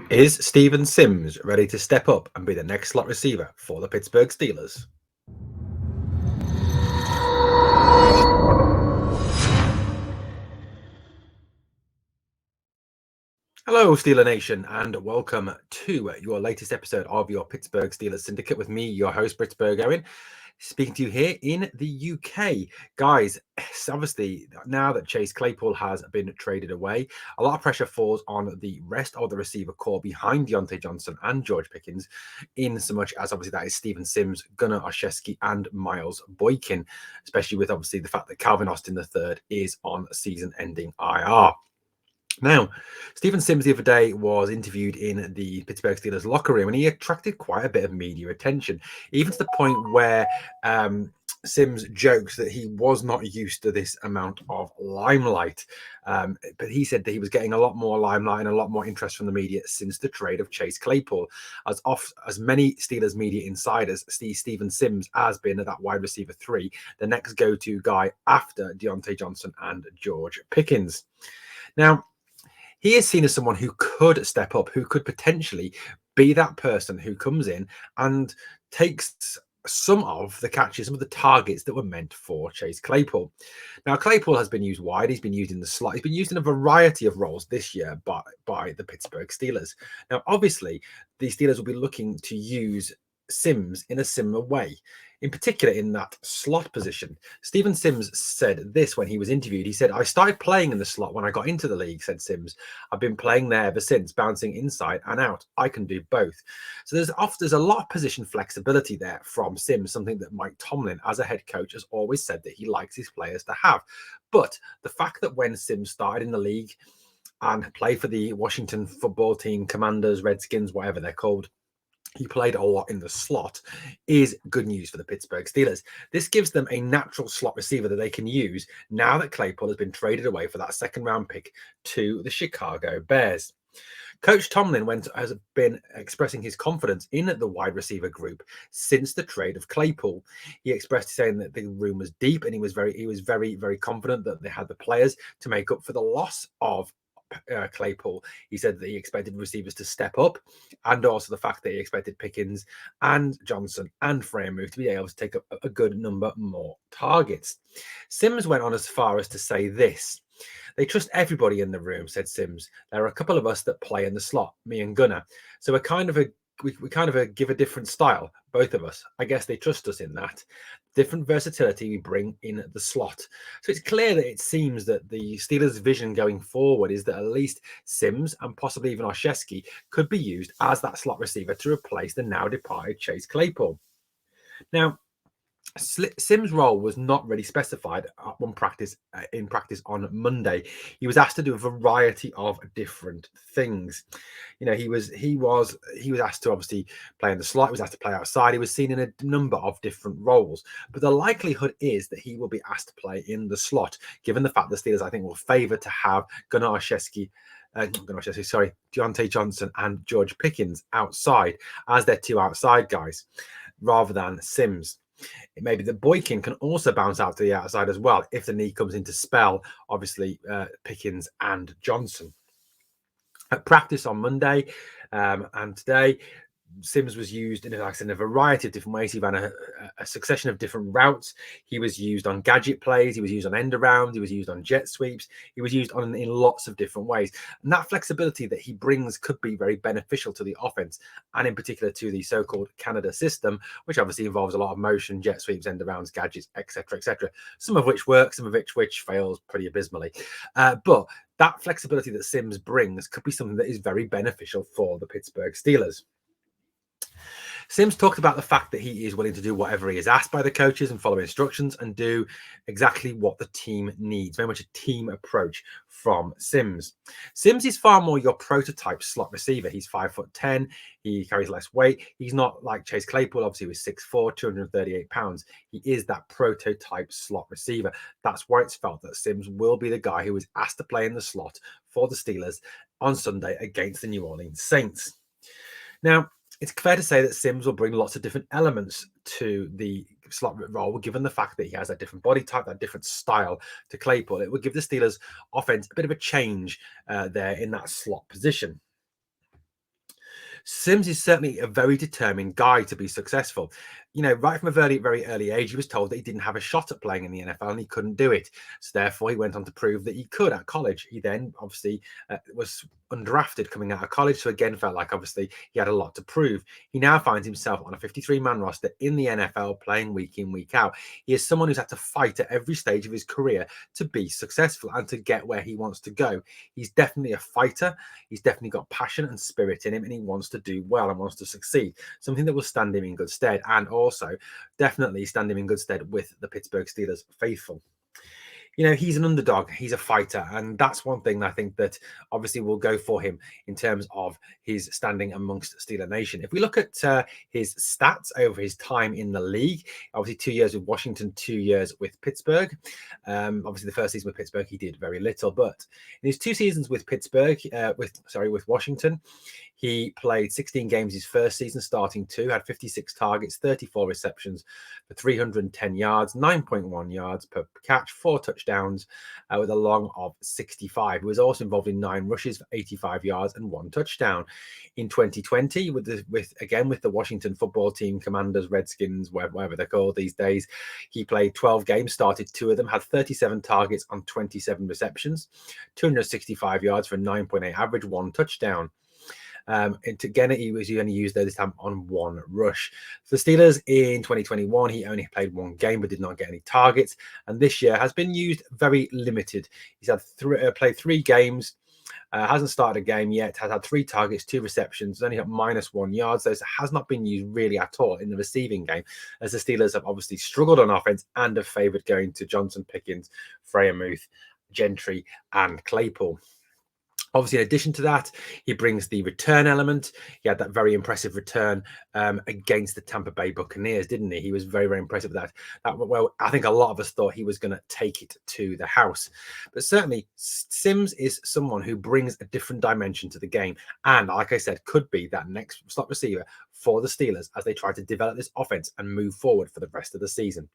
Is Steven Sims ready to step up and be the next slot receiver for the Pittsburgh Steelers? Hello, Steeler Nation, and welcome to your latest episode of your Pittsburgh Steelers Syndicate with me, your host, Britsburgh, Owen, speaking to you here in the UK. Guys, obviously, now that Chase Claypool has been traded away, a lot of pressure falls on the rest of the receiver core behind Deontay Johnson and George Pickens, in so much as obviously that is Steven Sims, Gunnar Olszewski, and Miles Boykin, especially with obviously the fact that Calvin Austin III is on season-ending IR. Now, Steven Sims the other day was interviewed in the Pittsburgh Steelers locker room, and he attracted quite a bit of media attention, even to the point where Sims jokes that he was not used to this amount of limelight. But he said that he was getting a lot more limelight and a lot more interest from the media since the trade of Chase Claypool. As many Steelers media insiders see Steven Sims as being that wide receiver 3, the next go-to guy after Deontay Johnson and George Pickens. Now, he is seen as someone who could step up, who could potentially be that person who comes in and takes some of the catches, some of the targets that were meant for Chase Claypool. Now, Claypool has been used wide. He's been used in the slot. He's been used in a variety of roles this year by the Pittsburgh Steelers. Now, obviously, the Steelers will be looking to use Sims in a similar way, in particular in that slot position. Steven Sims said this when he was interviewed. He said, "I started playing in the slot when I got into the league," said Sims. "I've been playing there ever since, bouncing inside and out. I can do both." So there's a lot of position flexibility there from Sims, something that Mike Tomlin, as a head coach, has always said that he likes his players to have. But the fact that when Sims started in the league and played for the Washington football team, Commanders, Redskins, whatever they're called, he played a lot in the slot, is good news for the Pittsburgh Steelers. This gives them a natural slot receiver that they can use now that Claypool has been traded away for that second-round pick to the Chicago Bears. Coach Tomlin has been expressing his confidence in the wide receiver group since the trade of Claypool. He expressed saying that the room was deep, and he was very confident that they had the players to make up for the loss of Claypool. He said that he expected receivers to step up, and also the fact that he expected Pickens and Johnson and Freiermuth to be able to take up a good number more targets. Sims went on as far as to say this: "They trust everybody in the room," said Sims. "There are a couple of us that play in the slot, me and Gunnar. So we kind of give a different style, both of us. I guess they trust us in that. Different versatility we bring in the slot." So it's clear that it seems that the Steelers' vision going forward is that at least Sims and possibly even Olszewski could be used as that slot receiver to replace the now departed Chase Claypool. Now, Sims' role was not really specified in practice on Monday. He was asked to do a variety of different things. You know, he was asked to obviously play in the slot. He was asked to play outside. He was seen in a number of different roles. But the likelihood is that he will be asked to play in the slot, given the fact the Steelers, I think, will favour to have Deontay Johnson and George Pickens outside as their two outside guys, rather than Sims. It may be that Boykin can also bounce out to the outside as well if the need comes into spell, obviously, Pickens and Johnson. At practice on Monday and today, Sims was used in a variety of different ways. He ran a succession of different routes. He was used on gadget plays. He was used on end arounds. He was used on jet sweeps. He was used in lots of different ways. And that flexibility that he brings could be very beneficial to the offense, and in particular to the so-called Canada system, which obviously involves a lot of motion, jet sweeps, end arounds, gadgets, etc., etc. Some of which work, some of which fails pretty abysmally. But that flexibility that Sims brings could be something that is very beneficial for the Pittsburgh Steelers. Sims talked about the fact that he is willing to do whatever he is asked by the coaches and follow instructions and do exactly what the team needs. Very much a team approach from Sims. Sims is far more your prototype slot receiver. He's 5'10". He carries less weight. He's not like Chase Claypool. Obviously, he was 6'4", 238 pounds. He is that prototype slot receiver. That's why it's felt that Sims will be the guy who is asked to play in the slot for the Steelers on Sunday against the New Orleans Saints. Now, it's fair to say that Sims will bring lots of different elements to the slot role, given the fact that he has that different body type, that different style to Claypool. It would give the Steelers offense a bit of a change there in that slot position. Sims is certainly a very determined guy to be successful. You know, right from a very early age, he was told that he didn't have a shot at playing in the NFL and he couldn't do it. So therefore, he went on to prove that he could at college. He then obviously was undrafted coming out of college, so again felt like obviously he had a lot to prove. He now finds himself on a 53-man roster in the NFL, playing week in, week out. He is someone who's had to fight at every stage of his career to be successful and to get where he wants to go. He's definitely a fighter. He's definitely got passion and spirit in him, and he wants to do well and wants to succeed, something that will stand him in good stead, and also definitely stand him in good stead with the Pittsburgh Steelers faithful. You know, he's an underdog, he's a fighter, and that's one thing I think that obviously will go for him in terms of his standing amongst Steeler Nation. If we look at his stats over his time in the league, obviously 2 years with Washington, 2 years with Pittsburgh. Obviously the first season with Pittsburgh he did very little, but in his 2 seasons with Pittsburgh, with Washington, he played 16 games his first season, starting 2, had 56 targets, 34 receptions for 310 yards, 9.1 yards per catch, 4 touchdowns with a long of 65. He was also involved in 9 rushes for 85 yards and 1 touchdown. In 2020, with the Washington football team, Commanders, Redskins, whatever they're called these days, he played 12 games, started 2 of them, had 37 targets on 27 receptions, 265 yards for a 9.8 average, 1 touchdown. And again, he only used this time on 1 rush. For the Steelers in 2021, he only played 1 game but did not get any targets. And this year has been used very limited. He's had played 3 games. Hasn't started a game yet, has had 3 targets, 2 receptions, has only got -1 yards. So has not been used really at all in the receiving game, as the Steelers have obviously struggled on offense and have favored going to Johnson, Pickens, Freiermuth, Gentry, and Claypool. Obviously, in addition to that, he brings the return element. He had that very impressive return against the Tampa Bay Buccaneers, didn't he? He was very impressive with that. Well, I think a lot of us thought he was going to take it to the house. But certainly, Sims is someone who brings a different dimension to the game. And like I said, could be that next slot receiver for the Steelers as they try to develop this offense and move forward for the rest of the season.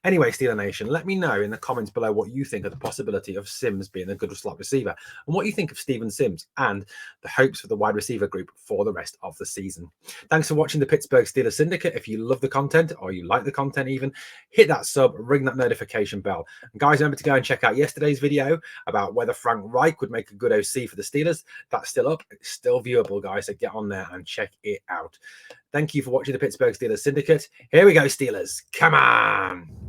Anyway, Steeler Nation, let me know in the comments below what you think of the possibility of Sims being a good slot receiver and what you think of Steven Sims and the hopes for the wide receiver group for the rest of the season. Thanks for watching the Pittsburgh Steelers Syndicate. If you love the content or you like the content even, hit that sub, ring that notification bell. And guys, remember to go and check out yesterday's video about whether Frank Reich would make a good OC for the Steelers. That's still up. It's still viewable, guys, so get on there and check it out. Thank you for watching the Pittsburgh Steelers Syndicate. Here we go, Steelers. Come on.